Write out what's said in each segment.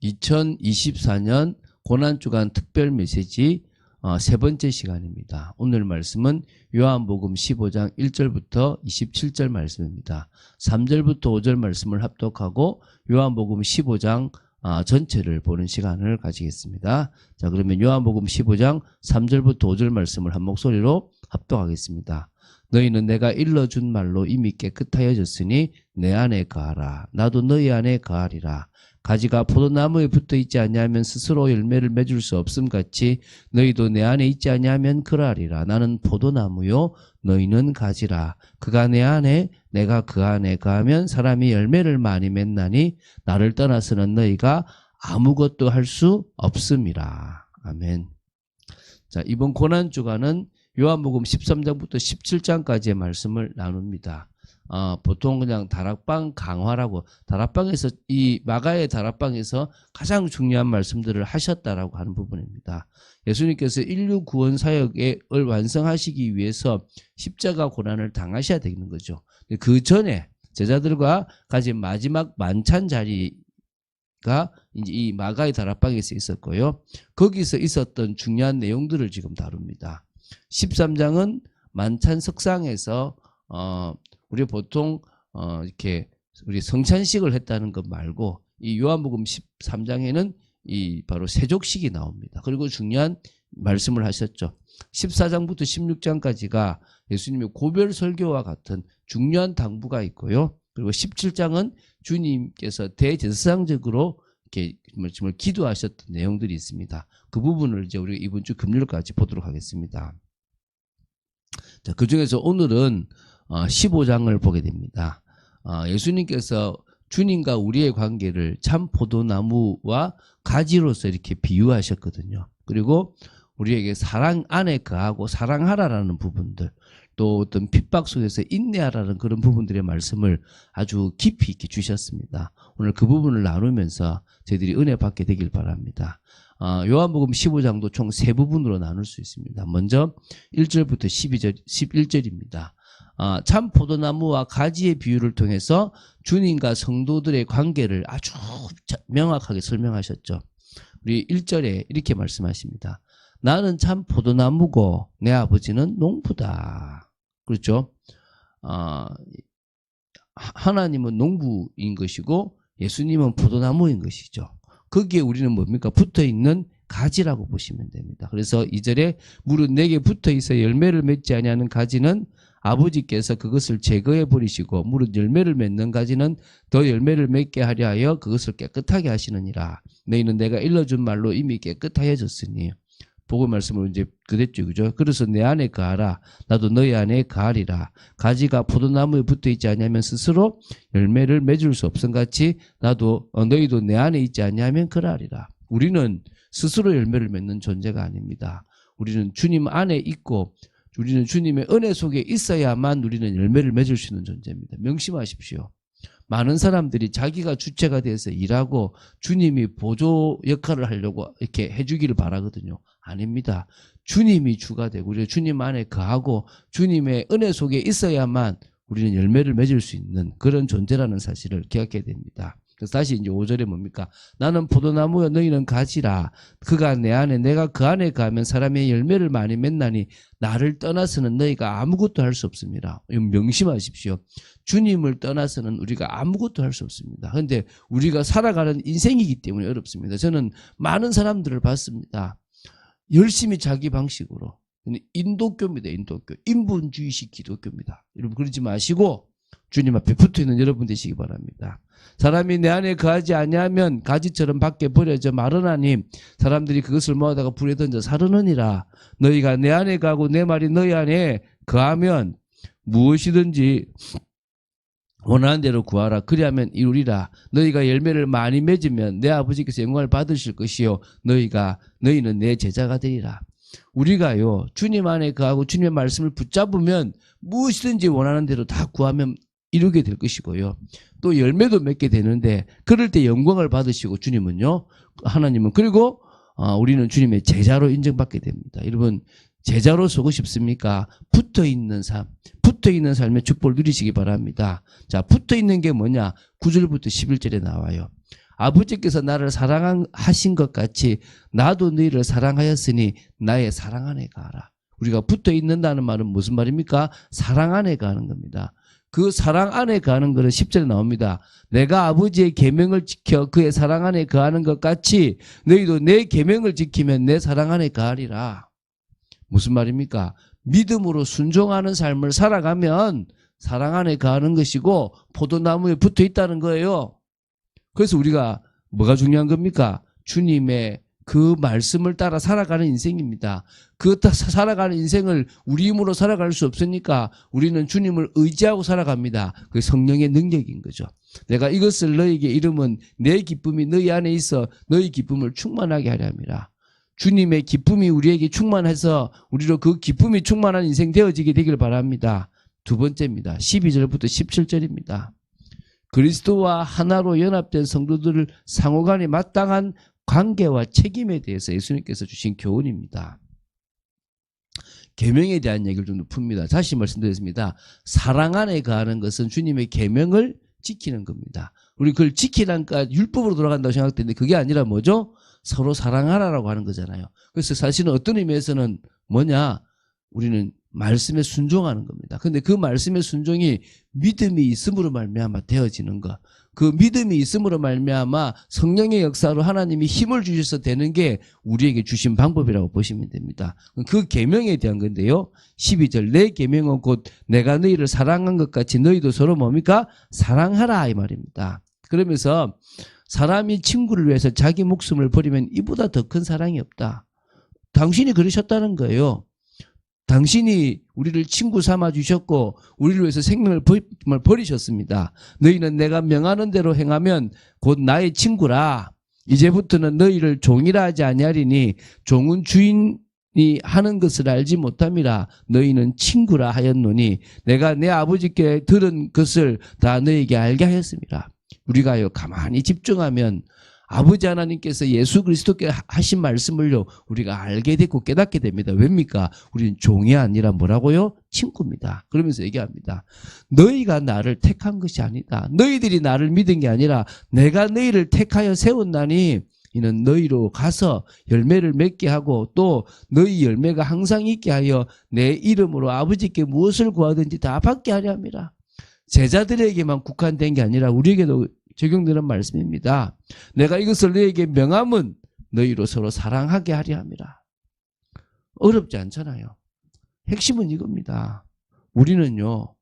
2024년 고난주간 특별 메시지 세 번째 시간입니다. 오늘 말씀은 요한복음 15장 1절부터 27절 말씀입니다. 3절부터 5절 말씀을 합독하고 요한복음 15장 전체를 보는 시간을 가지겠습니다. 자, 그러면 요한복음 15장 3절부터 5절 말씀을 한 목소리로 합독하겠습니다. 너희는 내가 일러준 말로 이미 깨끗하여졌으니 내 안에 거하라. 나도 너희 안에 거하리라. 가지가 포도나무에 붙어 있지 아니하면 스스로 열매를 맺을 수 없음 같이 너희도 내 안에 있지 아니하면 그러하리라. 나는 포도나무요 너희는 가지라. 그가 내 안에 내가 그 안에 거하면 사람이 열매를 많이 맺나니 나를 떠나서는 너희가 아무것도 할 수 없음이라. 아멘. 자, 이번 고난주간은 요한복음 13장부터 17장까지의 말씀을 나눕니다. 보통 그냥 다락방 강화라고, 다락방에서 이 마가의 다락방에서 가장 중요한 말씀들을 하셨다라고 하는 부분입니다. 예수님께서 인류 구원 사역을 완성하시기 위해서 십자가 고난을 당하셔야 되는 거죠. 그 전에 제자들과 가진 마지막 만찬 자리가 이제 이 마가의 다락방에서 있었고요. 거기서 있었던 중요한 내용들을 지금 다룹니다. 13장은 만찬 석상에서 우리 보통 이렇게 우리 성찬식을 했다는 것 말고 이 요한복음 13장에는 이 바로 세족식이 나옵니다. 그리고 중요한 말씀을 하셨죠. 14장부터 16장까지가 예수님의 고별 설교와 같은 중요한 당부가 있고요. 그리고 17장은 주님께서 대제사장적으로 이렇게 정말 기도하셨던 내용들이 있습니다. 그 부분을 이제 우리가 이번 주 금요일까지 보도록 하겠습니다. 자, 그 중에서 오늘은 15장을 보게 됩니다. 예수님께서 주님과 우리의 관계를 참 포도나무와 가지로서 이렇게 비유하셨거든요. 그리고 우리에게 사랑 안에 거하고 사랑하라라는 부분들, 또 어떤 핍박 속에서 인내하라는 그런 부분들의 말씀을 아주 깊이 있게 주셨습니다. 오늘 그 부분을 나누면서 저희들이 은혜 받게 되길 바랍니다. 요한복음 15장도 총 세 부분으로 나눌 수 있습니다. 먼저 1절부터 11절입니다. 참 포도나무와 가지의 비유를 통해서 주님과 성도들의 관계를 아주 명확하게 설명하셨죠. 우리 1절에 이렇게 말씀하십니다. 나는 참 포도나무고 내 아버지는 농부다. 그렇죠? 하나님은 농부인 것이고 예수님은 포도나무인 것이죠. 거기에 우리는 뭡니까? 붙어있는 가지라고 보시면 됩니다. 그래서 2절에 물은 내게 붙어있어 열매를 맺지 아니하는 가지는 아버지께서 그것을 제거해 버리시고 물은 열매를 맺는 가지는 더 열매를 맺게 하려 하여 그것을 깨끗하게 하시느니라. 너희는 내가 일러준 말로 이미 깨끗하여졌으니. 복음 말씀을 이제 그랬죠, 그죠? 그래서 내 안에 거하라. 나도 너희 안에 거하리라. 가지가 포도나무에 붙어 있지 아니하면 스스로 열매를 맺을 수 없음 같이 나도 너희도 내 안에 있지 아니하면 그러하리라. 우리는 스스로 열매를 맺는 존재가 아닙니다. 우리는 주님 안에 있고 우리는 주님의 은혜 속에 있어야만 우리는 열매를 맺을 수 있는 존재입니다. 명심하십시오. 많은 사람들이 자기가 주체가 돼서 일하고 주님이 보조 역할을 하려고 이렇게 해주기를 바라거든요. 아닙니다. 주님이 주가 되고 우리가 주님 안에 거하고 주님의 은혜 속에 있어야만 우리는 열매를 맺을 수 있는 그런 존재라는 사실을 기억해야 됩니다. 그래서 다시 이제 5절에 뭡니까? 나는 포도나무여 너희는 가지라. 그가 내 안에 내가 그 안에 가면 사람의 열매를 많이 맺나니 나를 떠나서는 너희가 아무것도 할 수 없습니다. 명심하십시오. 주님을 떠나서는 우리가 아무것도 할 수 없습니다. 그런데 우리가 살아가는 인생이기 때문에 어렵습니다. 저는 많은 사람들을 봤습니다. 열심히 자기 방식으로. 인도교입니다. 인도교. 인본주의식 기독교입니다. 여러분 그러지 마시고 주님 앞에 붙어있는 여러분 되시기 바랍니다. 사람이 내 안에 거하지 아니하면 가지처럼 밖에 버려져 마르나니 사람들이 그것을 모아다가 불에 던져 사르느니라. 너희가 내 안에 거하고 내 말이 너희 안에 거하면 무엇이든지 원하는 대로 구하라. 그리하면 이루리라. 너희가 열매를 많이 맺으면 내 아버지께서 영광을 받으실 것이요 너희는 내 제자가 되리라. 우리가요 주님 안에 거하고 주님의 말씀을 붙잡으면 무엇이든지 원하는 대로 다 구하면 이루게 될 것이고요. 또 열매도 맺게 되는데 그럴 때 영광을 받으시고 주님은요 하나님은 그리고 우리는 주님의 제자로 인정받게 됩니다. 여러분 제자로 서고 싶습니까? 붙어있는 삶, 붙어있는 삶의 축복을 누리시기 바랍니다. 자, 붙어있는 게 뭐냐? 9절부터 11절에 나와요. 아버지께서 나를 사랑하신 것 같이 나도 너희를 사랑하였으니 나의 사랑 안에 가라. 우리가 붙어 있는다는 말은 무슨 말입니까? 사랑 안에 가는 겁니다. 그 사랑 안에 가는 것은 10절에 나옵니다. 내가 아버지의 계명을 지켜 그의 사랑 안에 거하는 것 같이 너희도 내 계명을 지키면 내 사랑 안에 거하리라. 무슨 말입니까? 믿음으로 순종하는 삶을 살아가면 사랑 안에 거하는 것이고 포도나무에 붙어 있다는 거예요. 그래서 우리가 뭐가 중요한 겁니까? 주님의 그 말씀을 따라 살아가는 인생입니다. 그 살아가는 인생을 우리 힘으로 살아갈 수 없으니까 우리는 주님을 의지하고 살아갑니다. 그게 성령의 능력인 거죠. 내가 이것을 너희에게 이름은 내 기쁨이 너희 안에 있어 너희 기쁨을 충만하게 하려 함이라. 주님의 기쁨이 우리에게 충만해서 우리로 그 기쁨이 충만한 인생 되어지게 되길 바랍니다. 두 번째입니다. 12절부터 17절입니다. 그리스도와 하나로 연합된 성도들을 상호간에 마땅한 관계와 책임에 대해서 예수님께서 주신 교훈입니다. 계명에 대한 얘기를 좀 풉니다. 다시 말씀드리겠습니다. 사랑 안에 거하는 것은 주님의 계명을 지키는 겁니다. 우리 그걸 지키라니까 율법으로 돌아간다고 생각되는데 그게 아니라 뭐죠? 서로 사랑하라라고 하는 거잖아요. 그래서 사실은 어떤 의미에서는 뭐냐? 우리는 말씀에 순종하는 겁니다. 그런데 그 말씀의 순종이 믿음이 있음으로 말미암아 되어지는 것. 그 믿음이 있음으로 말미암아 성령의 역사로 하나님이 힘을 주셔서 되는 게 우리에게 주신 방법이라고 보시면 됩니다. 그 계명에 대한 건데요. 12절 내 계명은 곧 내가 너희를 사랑한 것 같이 너희도 서로 뭡니까? 사랑하라 이 말입니다. 그러면서 사람이 친구를 위해서 자기 목숨을 버리면 이보다 더 큰 사랑이 없다. 당신이 그러셨다는 거예요. 당신이 우리를 친구 삼아 주셨고 우리를 위해서 생명을 버리셨습니다. 너희는 내가 명하는 대로 행하면 곧 나의 친구라. 이제부터는 너희를 종이라 하지 아니하리니 종은 주인이 하는 것을 알지 못함이라. 너희는 친구라 하였노니 내가 내 아버지께 들은 것을 다 너희에게 알게 하였습니다. 우리가요 가만히 집중하면 아버지 하나님께서 예수 그리스도께 하신 말씀을요 우리가 알게 되고 깨닫게 됩니다. 왜입니까? 우리는 종이 아니라 뭐라고요? 친구입니다. 그러면서 얘기합니다. 너희가 나를 택한 것이 아니다. 너희들이 나를 믿은 게 아니라 내가 너희를 택하여 세웠나니 이는 너희로 가서 열매를 맺게 하고 또 너희 열매가 항상 있게 하여 내 이름으로 아버지께 무엇을 구하든지 다 받게 하려 함이라. 제자들에게만 국한된 게 아니라 우리에게도 적용되는 말씀입니다. 내가 이것을 너희에게 명함은 너희로 서로 사랑하게 하려 함이라. 어렵지 않잖아요. 핵심은 이겁니다. 우리는요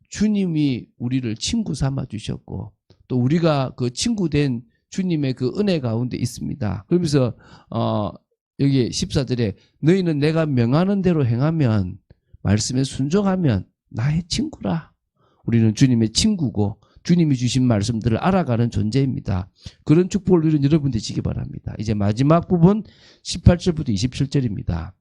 주님이 우리를 친구 삼아 주셨고 또 우리가 그 친구 된 주님의 그 은혜 가운데 있습니다. 그러면서 여기 14절에 너희는 내가 명하는 대로 행하면 말씀에 순종하면 나의 친구라. 우리는 주님의 친구고 주님이 주신 말씀들을 알아가는 존재입니다. 그런 축복을 누리는 여러분 되시기 바랍니다. 이제 마지막 부분 18절부터 27절입니다.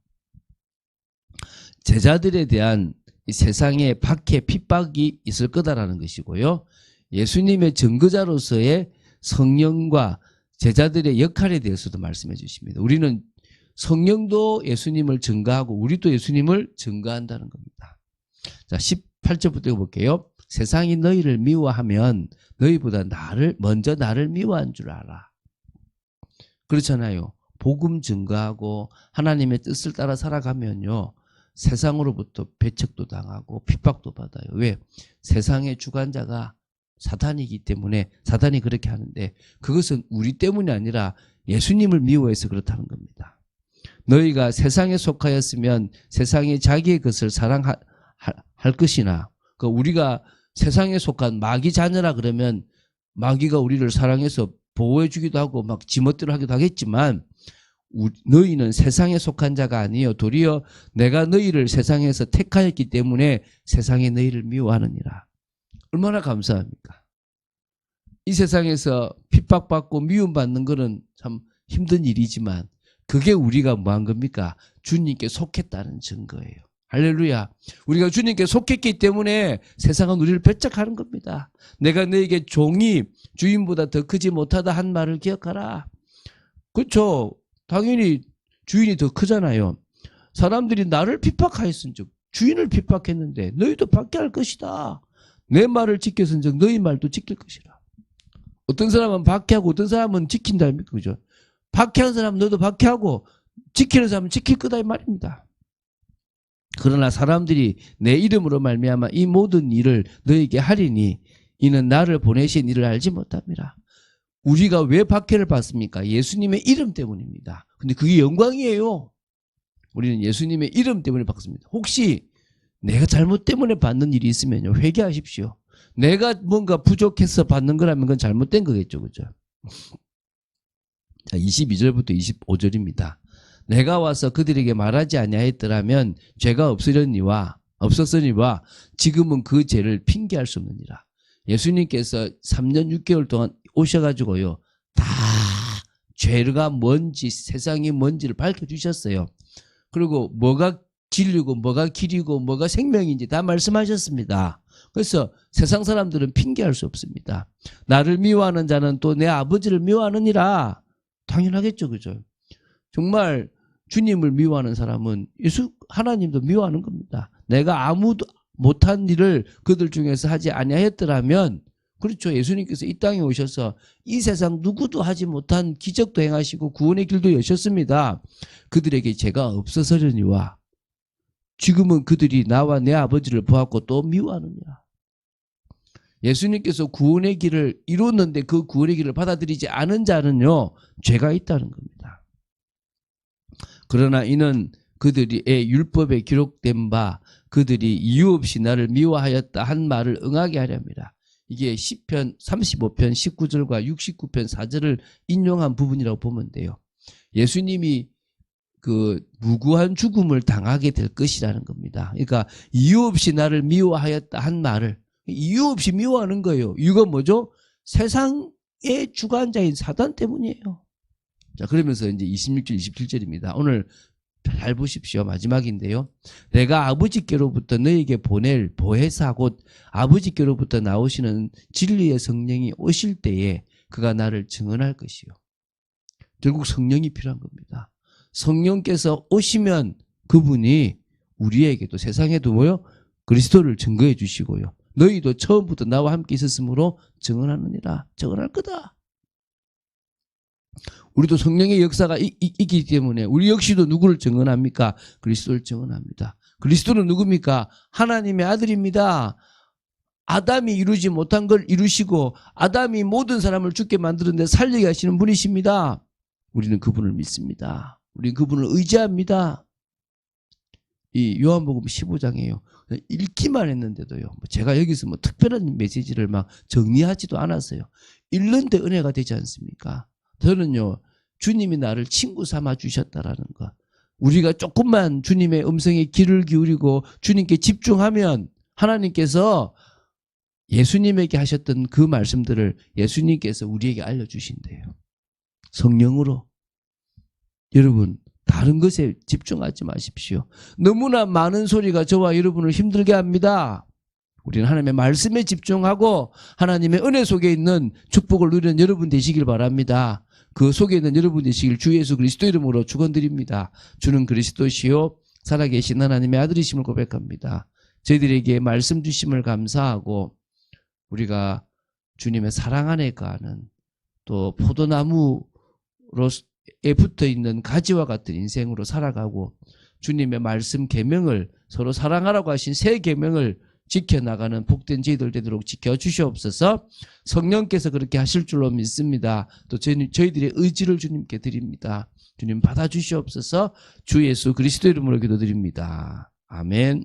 제자들에 대한 이 세상의 박해, 핍박이 있을 거다라는 것이고요. 예수님의 증거자로서의 성령과 제자들의 역할에 대해서도 말씀해 주십니다. 우리는 성령도 예수님을 증거하고 우리도 예수님을 증거한다는 겁니다. 자, 18절부터 읽어볼게요. 세상이 너희를 미워하면 너희보다 먼저 나를 미워한 줄 알아. 그렇잖아요. 복음 증거하고 하나님의 뜻을 따라 살아가면요. 세상으로부터 배척도 당하고 핍박도 받아요. 왜? 세상의 주관자가 사탄이기 때문에 사탄이 그렇게 하는데 그것은 우리 때문이 아니라 예수님을 미워해서 그렇다는 겁니다. 너희가 세상에 속하였으면 세상이 자기의 것을 사랑할 것이나 우리가 세상에 속한 마귀 자녀라 그러면 마귀가 우리를 사랑해서 보호해 주기도 하고 막 지멋대로 하기도 하겠지만 너희는 세상에 속한 자가 아니요 도리어 내가 너희를 세상에서 택하였기 때문에 세상이 너희를 미워하느니라. 얼마나 감사합니까? 이 세상에서 핍박받고 미움받는 것은 참 힘든 일이지만 그게 우리가 뭐한 겁니까? 주님께 속했다는 증거예요. 할렐루야. 우리가 주님께 속했기 때문에 세상은 우리를 배척하는 겁니다. 내가 너에게 종이 주인보다 더 크지 못하다 한 말을 기억하라. 그렇죠. 당연히 주인이 더 크잖아요. 사람들이 나를 핍박하였은즉 주인을 핍박했는데 너희도 받게 할 것이다. 내 말을 지켰은즉 너희 말도 지킬 것이라. 어떤 사람은 박해하고 어떤 사람은 지킨다 아닙니까? 그죠? 박해한 사람은 너도 박해하고 지키는 사람은 지킬 거다 이 말입니다. 그러나 사람들이 내 이름으로 말미암아 이 모든 일을 너에게 하리니 이는 나를 보내신 이를 알지 못합니다. 우리가 왜 박해를 받습니까? 예수님의 이름 때문입니다. 근데 그게 영광이에요. 우리는 예수님의 이름 때문에 받습니다. 혹시 내가 잘못 때문에 받는 일이 있으면요, 회개하십시오. 내가 뭔가 부족해서 받는 거라면 그건 잘못된 거겠죠. 그죠? 자, 22절부터 25절입니다. 내가 와서 그들에게 말하지 아니하였더라면 죄가 없었으니와 지금은 그 죄를 핑계할 수 없느니라. 예수님께서 3년 6개월 동안 오셔가지고요, 다 죄가 뭔지 세상이 뭔지를 밝혀주셨어요. 그리고 뭐가 진리고 뭐가 길이고 뭐가 생명인지 다 말씀하셨습니다. 그래서 세상 사람들은 핑계할 수 없습니다. 나를 미워하는 자는 또 내 아버지를 미워하느니라. 당연하겠죠. 그죠? 정말 주님을 미워하는 사람은 하나님도 미워하는 겁니다. 내가 아무도 못한 일을 그들 중에서 하지 아니하였더라면, 그렇죠. 예수님께서 이 땅에 오셔서 이 세상 누구도 하지 못한 기적도 행하시고 구원의 길도 여셨습니다. 그들에게 죄가 없어서려니와 지금은 그들이 나와 내 아버지를 보았고 또 미워하느니라. 예수님께서 구원의 길을 이뤘는데 그 구원의 길을 받아들이지 않은 자는요, 죄가 있다는 겁니다. 그러나 이는 그들의 율법에 기록된 바 그들이 이유 없이 나를 미워하였다 한 말을 응하게 하려 합니다. 이게 시편 35편 19절과 69편 4절을 인용한 부분이라고 보면 돼요. 예수님이 그 무고한 죽음을 당하게 될 것이라는 겁니다. 그러니까 이유 없이 나를 미워하였다 한 말을 이유 없이 미워하는 거예요. 이유가 뭐죠? 세상의 주관자인 사단 때문이에요. 자, 그러면서 이제 26절, 27절입니다. 오늘 잘 보십시오. 마지막인데요. 내가 아버지께로부터 너에게 보낼 보혜사 곧 아버지께로부터 나오시는 진리의 성령이 오실 때에 그가 나를 증언할 것이요. 결국 성령이 필요한 겁니다. 성령께서 오시면 그분이 우리에게도 세상에도 뭐요? 그리스도를 증거해 주시고요. 너희도 처음부터 나와 함께 있었으므로 증언하느니라. 증언할 거다. 우리도 성령의 역사가 있기 때문에 우리 역시도 누구를 증언합니까? 그리스도를 증언합니다. 그리스도는 누굽니까? 하나님의 아들입니다. 아담이 이루지 못한 걸 이루시고 아담이 모든 사람을 죽게 만드는데 살리게 하시는 분이십니다. 우리는 그분을 믿습니다. 우리는 그분을 의지합니다. 이 요한복음 15장이에요. 읽기만 했는데도요. 제가 여기서 뭐 특별한 메시지를 막 정리하지도 않았어요. 읽는데 은혜가 되지 않습니까? 저는요, 주님이 나를 친구 삼아 주셨다라는 것. 우리가 조금만 주님의 음성에 귀를 기울이고 주님께 집중하면 하나님께서 예수님에게 하셨던 그 말씀들을 예수님께서 우리에게 알려주신대요. 성령으로. 여러분, 다른 것에 집중하지 마십시오. 너무나 많은 소리가 저와 여러분을 힘들게 합니다. 우리는 하나님의 말씀에 집중하고 하나님의 은혜 속에 있는 축복을 누리는 여러분 되시길 바랍니다. 그 속에 있는 여러분 되시길 주 예수 그리스도 이름으로 축원드립니다. 주는 그리스도시요 살아계신 하나님의 아들이심을 고백합니다. 저희들에게 말씀 주심을 감사하고 우리가 주님의 사랑 안에 가는 또 포도나무에 붙어있는 가지와 같은 인생으로 살아가고 주님의 말씀 계명을 서로 사랑하라고 하신 새 계명을 지켜나가는 복된 저희들 되도록 지켜주시옵소서. 성령께서 그렇게 하실 줄로 믿습니다. 또 저희들의 의지를 주님께 드립니다. 주님 받아주시옵소서. 주 예수 그리스도 이름으로 기도드립니다. 아멘.